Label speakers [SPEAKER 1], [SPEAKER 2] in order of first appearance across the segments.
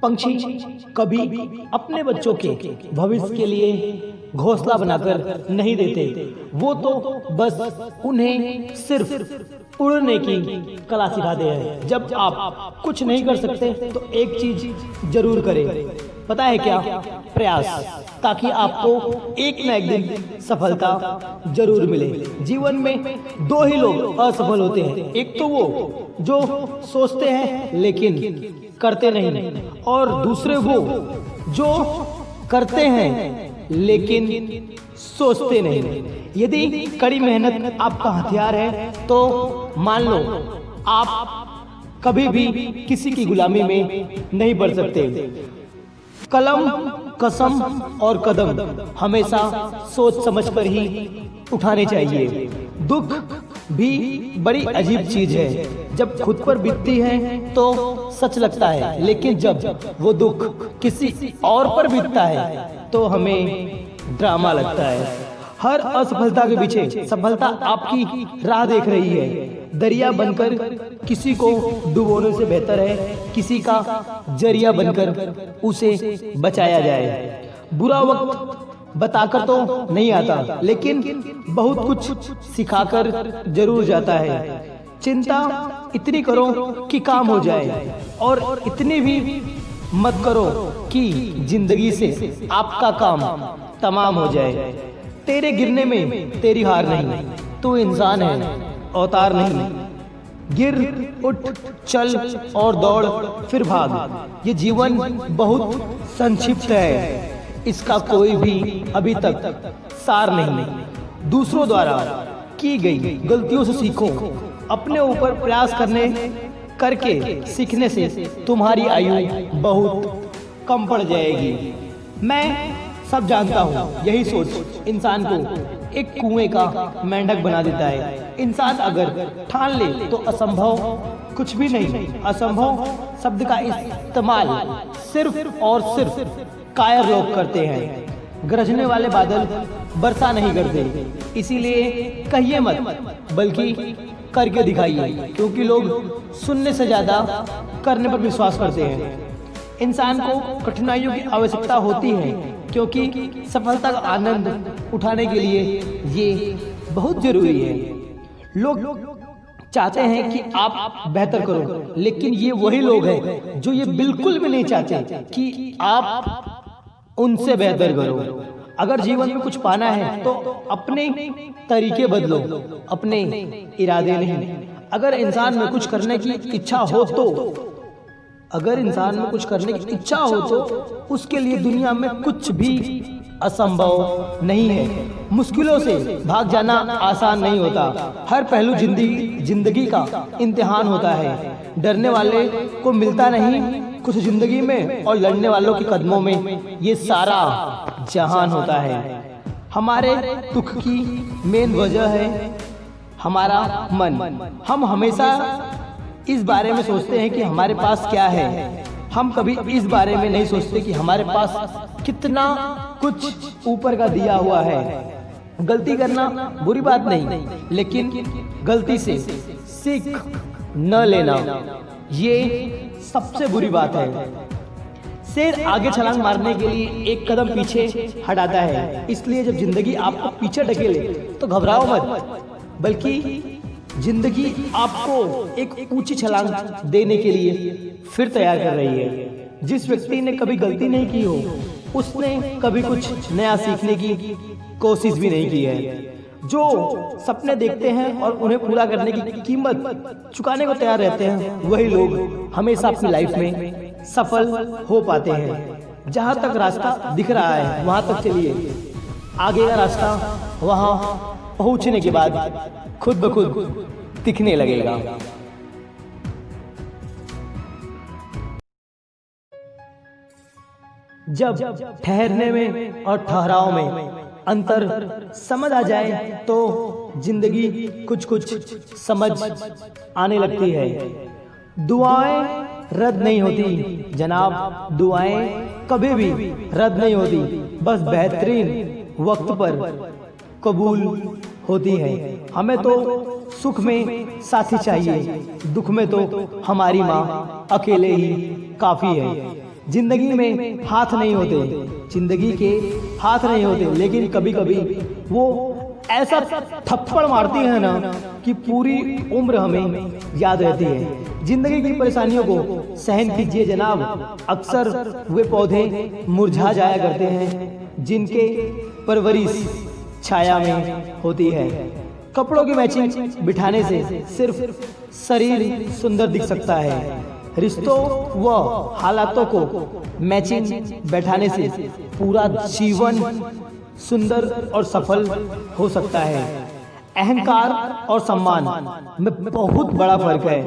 [SPEAKER 1] पंछी कभी अपने बच्चों के भविष्य के लिए घोंसला बनाकर नहीं देते, वो तो बस उन्हें सिर्फ उड़ने की कला सिखाते हैं। जब आप कुछ नहीं कर सकते तो एक चीज जरूर करें, पता है क्या? प्रयास, ताकि आपको एक न एक दिन सफलता जरूर मिले। जीवन में दो ही लोग असफल होते हैं, एक तो वो जो सोचते हैं लेकिन करते नहीं, और दूसरे वो जो करते हैं लेकिन सोचते नहीं। यदि कड़ी मेहनत आपका हथियार है तो मान लो आप कभी भी किसी की गुलामी में नहीं पड़ सकते। कलम, कसम और कदम हमेशा सोच समझ कर ही उठाने चाहिए। दुख भी बड़ी अजीब चीज है, जब खुद पर बीतती है तो सच लगता है, लेकिन जब वो दुख किसी और पर बीतता है तो हमें ड्रामा लगता है। हर असफलता के पीछे सफलता आपकी राह देख रही है। दरिया बनकर किसी को डुबोने से बेहतर है किसी का जरिया बनकर उसे बचाया जाए। बुरा वक्त बताकर तो नहीं आता, लेकिन बहुत कुछ सिखाकर जरूर जाता है। चिंता इतनी करो कि काम हो जाए, और इतनी भी मत करो कि जिंदगी से आपका काम तमाम हो जाए। तेरे गिरने में तेरी हार नहीं, तू इंसान है, अवतार नहीं। गिर, उठ, चल और दौड़, फिर भाग। ये जीवन बहुत संक्षिप्त है, इसका कोई भी अभी तक सार नहीं। दूसरों द्वारा की गई गलतियों से सीखो, अपने ऊपर प्रयास करके सीखने से तुम्हारी आयु बहुत कम पड़ जाएगी। मैं सब जानता हूँ, यही सोच इंसान को एक कुएं का मेंढक बना देता है। इंसान अगर ठान ले तो असंभव कुछ भी नहीं। असंभव शब्द का इस्तेमाल सिर्फ और सिर्फ कायर लोग करते हैं। गरजने वाले बादल वर्षा नहीं करते, इसीलिए कहिए मत, बल्कि करके दिखाइए, क्योंकि लोग सुनने से ज्यादा करने पर विश्वास करते हैं। इंसान को कठिनाइयों की आवश्यकता होती है, क्योंकि सफलता का आनंद उठाने के लिए ये बहुत जरूरी है। लोग चाहते हैं कि आप बेहतर करो, लेकिन ये वही लोग हैं जो ये बिल्कुल भी नहीं चाहते कि आप उनसे बेहतर करो। अगर जीवन में कुछ पाना है तो अपने तरीके बदलो, अपने इरादे नहीं। अगर इंसान में कुछ करने की इच्छा हो तो उसके लिए दुनिया में कुछ भी असंभव नहीं है। मुश्किलों से भाग जाना आसान नहीं होता। हर पहलू जिंदगी का इम्तिहान होता है। डरने वाले को मिलता नहीं कुछ जिंदगी में, और लड़ने वालों के कदमों में ये सारा जहान होता है। हमारे दुख की मेन वजह है हमारा मन। हम हमेशा इस बारे में सोचते हैं कि हमारे पास क्या है, हम कभी इस बारे में नहीं सोचते कि हमारे पास कितना कुछ ऊपर का दिया हुआ है। गलती करना बुरी बात नहीं, लेकिन गलती से सीख न लेना ये सबसे बुरी बात है। शेर आगे छलांग मारने के लिए एक कदम पीछे हटाता है, इसलिए जब जिंदगी आपको पीछे ढकेले तो घबराओ मत, बल्कि जिंदगी आपको एक ऊंची छलांग देने के लिए फिर तैयार कर रही है। जिस व्यक्ति ने कभी गलती नहीं की हो, उसने कभी कुछ नया सीखने की कोशिश भी नहीं की है। जो सपने देखते हैं और उन्हें पूरा करने की कीमत चुकाने को तैयार रहते हैं, वही लोग हमेशा अपनी लाइफ में सफल हो पाते हैं। जहाँ तक रास्ता दिख रहा है वहाँ तक चलिए, आगे का रास्ता वहाँ पहुँचने के बाद खुद ब खुद दिखने लगेगा। जब ठहरने में और ठहराव में अंतर समझ आ जाए तो जिंदगी कुछ समझ आने लगती है। दुआएं रद्द नहीं होती जनाब, दुआएं कभी भी रद्द नहीं होती, बस बेहतरीन वक्त पर कबूल होती है। हमें तो सुख में साथी चाहिए, दुख में तो हमारी माँ अकेले ही काफी है। जिंदगी में हाथ नहीं होते, जिंदगी के हाथ नहीं होते, लेकिन कभी कभी वो ऐसा थप्पड़ मारती है ना कि पूरी उम्र हमें याद रहती है। जिंदगी की परेशानियों को सहन कीजिए जनाब, अक्सर वे पौधे मुरझा जाया करते हैं जिनके परवरिश छाया में होती है। कपड़ों की मैचिंग बिठाने से सिर्फ शरीर सुंदर दिख सकता है, रिश्तों व हालातों को मैचिंग बैठाने से पूरा जीवन सुंदर और सफल हो सकता है। अहंकार और सम्मान में बहुत बड़ा फर्क है।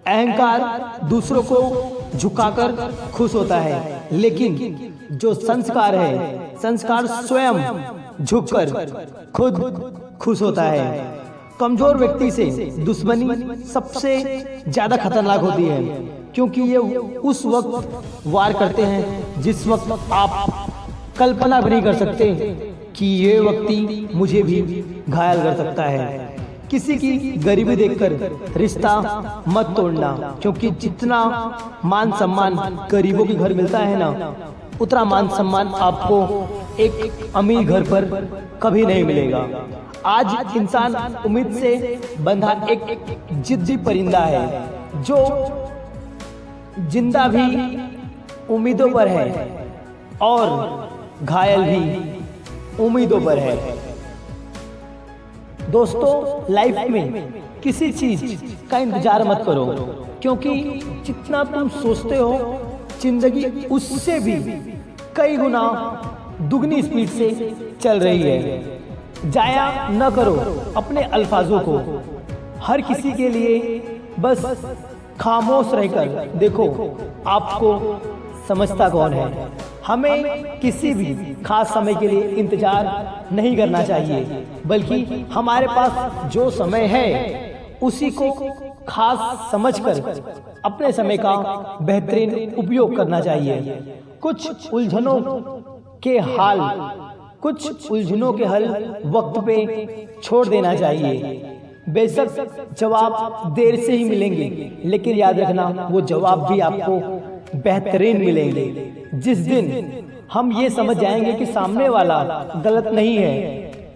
[SPEAKER 1] अहंकार दूसरों को झुकाकर खुश होता है, लेकिन जो संस्कार है, संस्कार स्वयं झुककर खुद खुश होता है। कमजोर व्यक्ति से दुश्मनी सबसे ज्यादा खतरनाक होती है, क्योंकि ये उस वक्त वार करते हैं जिस वक्त आप कल्पना भी नहीं कर सकते कि ये व्यक्ति मुझे भी घायल कर सकता है। किसी की गरीबी देखकर रिश्ता मत तोड़ना, क्योंकि जितना मान सम्मान गरीबों के घर मिलता है ना, उतना मान सम्मान आपको एक अमीर घर पर कभी नहीं मिलेगा। आज इंसान उम्मीद से बंधा एक जिद्दी परिंदा है, जो जिंदा भी उम्मीदों पर है और घायल भी उम्मीदों पर है। दोस्तों, लाइफ में किसी चीज का इंतजार मत करो, क्योंकि जितना तुम सोचते हो जिंदगी उससे भी कई गुना दुगनी स्पीड से चल रही है। जाया न करो अपने अल्फाजों को, हर किसी के लिए बस खामोश रहकर देखो आपको समझता कौन है। हमें किसी भी खास समय के लिए इंतजार नहीं करना चाहिए, बल्कि हमारे पास जो समय है उसी को खास समझकर अपने समय का बेहतरीन उपयोग करना चाहिए। कुछ उलझनों के हल वक्त पे छोड़ देना चाहिए। बेशक जवाब देर से ही मिलेंगे, लेकिन याद रखना वो जवाब भी आपको बेहतरीन मिलेंगे। जिस दिन हम ये समझ जाएंगे कि सामने वाला गलत नहीं है,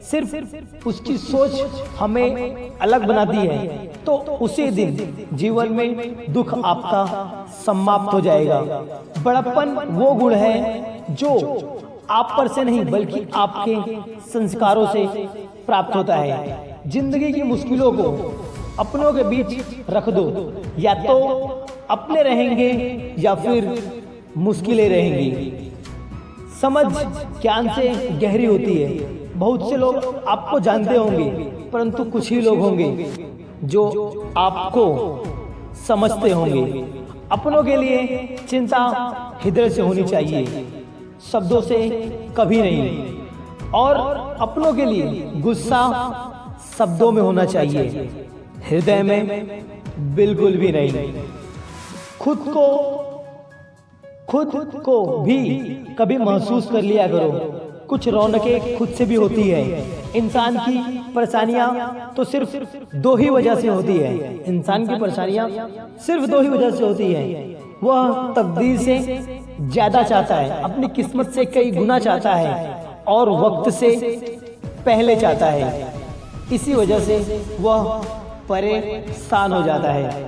[SPEAKER 1] सिर्फ उसकी सोच हमें अलग बनाती है, तो उसी दिन जीवन में दुख आपका समाप्त हो जाएगा। बड़प्पन वो गुण है जो आप पर से नहीं बल्कि आपके संस्कारों से प्राप्त होता है। जिंदगी की मुश्किलों को अपनों के बीच रख दो, या तो अपने रहेंगे या फिर मुश्किलें रहेंगी। समझ ज्ञान से गहरी होती है। बहुत से लोग आपको जानते होंगे, परंतु कुछ ही लोग होंगे जो आपको समझते होंगे। अपनों के लिए चिंता हृदय से होनी चाहिए, शब्दों से कभी नहीं। और अपनों के लिए गुस्सा शब्दों में होना चाहिए, हृदय में बिल्कुल भी नहीं। खुद को भी कभी महसूस कर लिया करो। कुछ रौनकें खुद से भी होती है। इंसान की परेशानियां तो सिर्फ दो ही वजह से होती है। इंसान की परेशानियां सिर्फ दो ही वजह से होती है। वह तकदीर से ज्यादा चाहता है, अपनी किस्मत से कई गुना चाहता है, और वक्त से पहले चाहता है। इसी वजह से वह परेशान हो जाता है।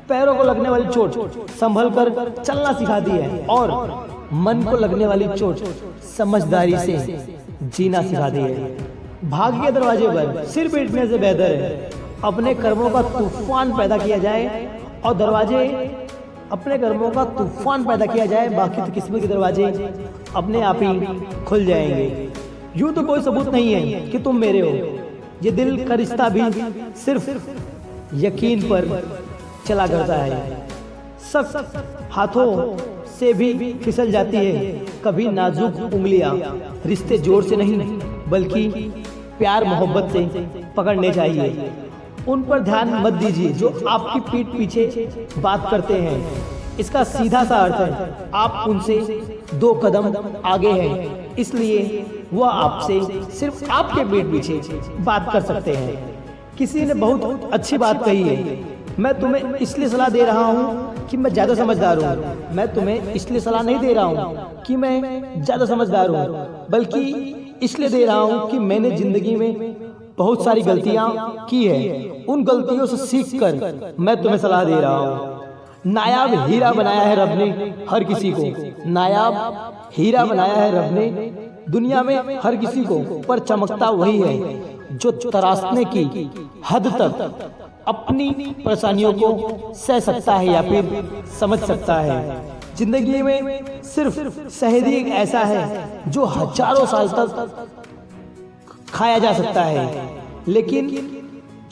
[SPEAKER 1] पैरों को लगने वाली चोट संभल कर चलना सिखाती है, और मन को लगने वाली चोट समझदारी से जीना सिखाती है। भाग्य के दरवाजे पर सिर पीटने से बेहतर है अपने कर्मों का तूफान पैदा किया जाए, और अपने कर्मों का तूफान पैदा किया जाए, बाकी तो किस्मत के दरवाजे अपने आप ही खुल जाएंगे। यूं तो कोई सबूत नहीं है कि तुम मेरे हो। ये दिल का रिश्ता भी सिर्फ यकीन पर चला करता है। सख्त हाथों से भी फिसल जाती है कभी नाजुक उंगलियां। रिश्ते जोर से नहीं बल्कि प्यार मोहब्बत से पकड़ने चाहिए। उन पर ध्यान मत दीजिए जो आपकी पीठ पीछे बात करते हैं। इसका सीधा सा अर्थ है आप उनसे 2 कदम आगे हैं, इसलिए वह आपसे सिर्फ आपके पीठ पीछे बात कर सकते हैं। किसी ने बहुत अच्छी बात कही है, मैं तुम्हें इसलिए सलाह दे रहा हूँ कि मैं ज़्यादा समझदार हूँ, मैं तुम्हें इसलिए सलाह नहीं दे रहा हूँ कि मैं ज़्यादा समझदार हूँ, बल्कि इसलिए दे रहा हूँ कि मैंने ज़िंदगी में बहुत सारी गलतियाँ की है, उन गलतियों से सीख कर मैं तुम्हें सलाह दे रहा हूँ। नायाब हीरा बनाया है रब ने हर किसी को, नायाब हीरा बनाया है रब ने दुनिया में हर किसी को, पर चमकता वही है जो तराशने की हद तक अपनी परेशानियों को सह सकता है या फिर समझ सकता है। जिंदगी में सिर्फ शहद ही ऐसा है जो हजारों साल तक खाया जा सकता है, लेकिन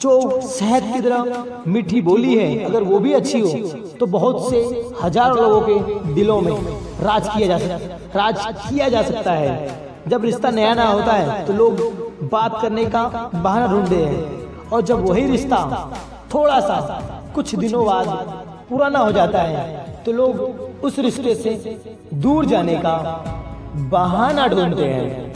[SPEAKER 1] जो शहद की तरह मीठी बोली है अगर वो भी अच्छी हो तो बहुत से हजारों लोगों के दिलों में राज किया जा सकता है। जब रिश्ता नया नया होता है तो लोग बात करने का बहाना ढूंढते हैं, और जब वही रिश्ता थोड़ा सा कुछ दिनों बाद पुराना हो जाता है तो लोग उस रिश्ते से दूर जाने का बहाना ढूंढते हैं।